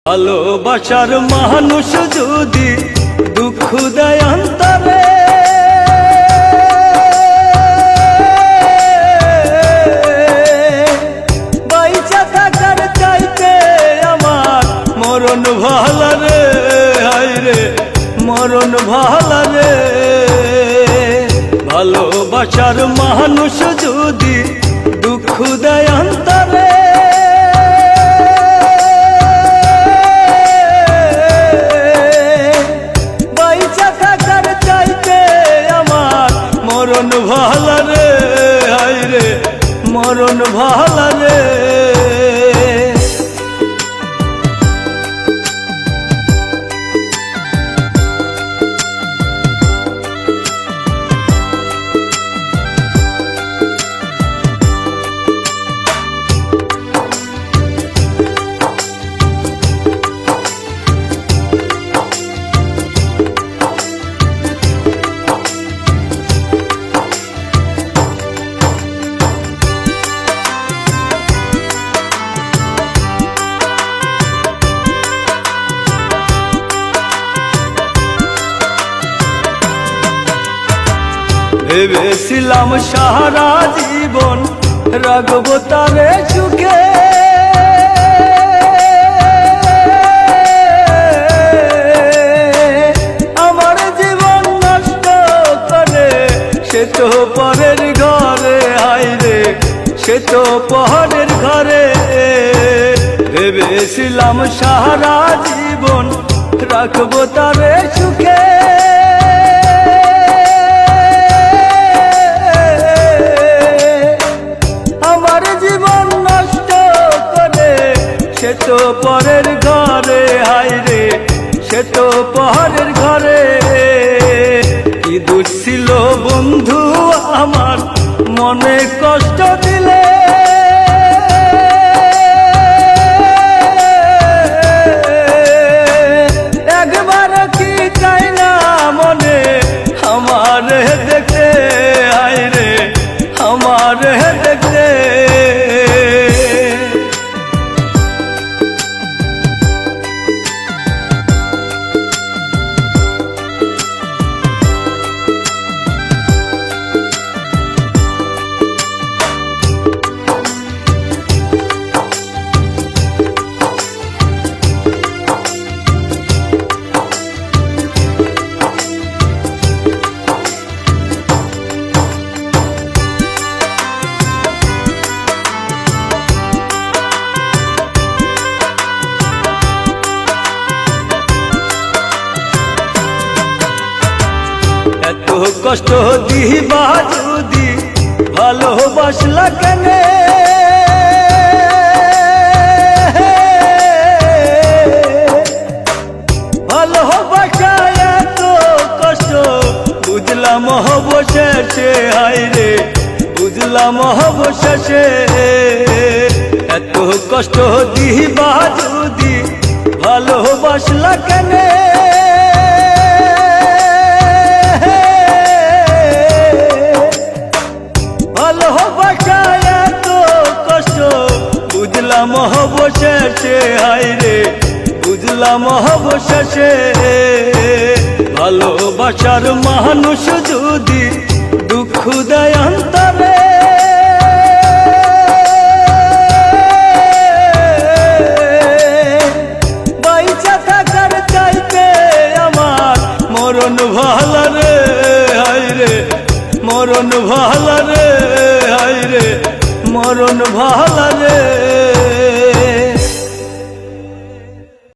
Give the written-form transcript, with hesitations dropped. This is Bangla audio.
ভালোবাসার মানুষ যদি দুঃখ দেয় অন্তরে, বাইচা থাকার চাইতে আমার মরণ ভালো রে, হায়রে মরণ ভালো রে। ভালোবাসার মানুষ যদি দুঃখ দেয় অন্তরে, মরণ ভালো রে, হায়রে মরণ ভালো রে। ভেবেছিলাম সারা জীবন রাখবো তারে সুখে, আমার জীবন নষ্ট করে সে তো পরের ঘরে, হায়রে সে তো পরের ঘরে। ভেবেছিলাম সারা জীবন রাখবো তারে সুখে, সে তো পরের ঘরে, হায়রে সে তো পরের ঘরে। কি দোষ ছিল বন্ধু আমার মনে কষ্ট দিলে, একবার কি চাই না মনে আমার দেখতে, হায়রে আমার দেখতে। এত কষ্ট দিবা যদি ভালোবাসলা কেনে, ভালোবাসা এত কষ্ট বুঝলাম অবশেষে, হায়রে বুঝলাম অবশেষে। এত কষ্ট দিবা যদি ভালোবাসলা কেনে, ভালোবাসা এত কষ্ট বুঝলাম অবশেষে, হায়রে বুঝলাম অবশেষে। ভালোবাসার মানুষ যদি দুঃখ দেয় অন্তরে, বাইচা থাকার চাইতে আমার মরণ ভালো রে, হায়রে মরণ ভালো রে, হায়রে মরণ ভালো রে।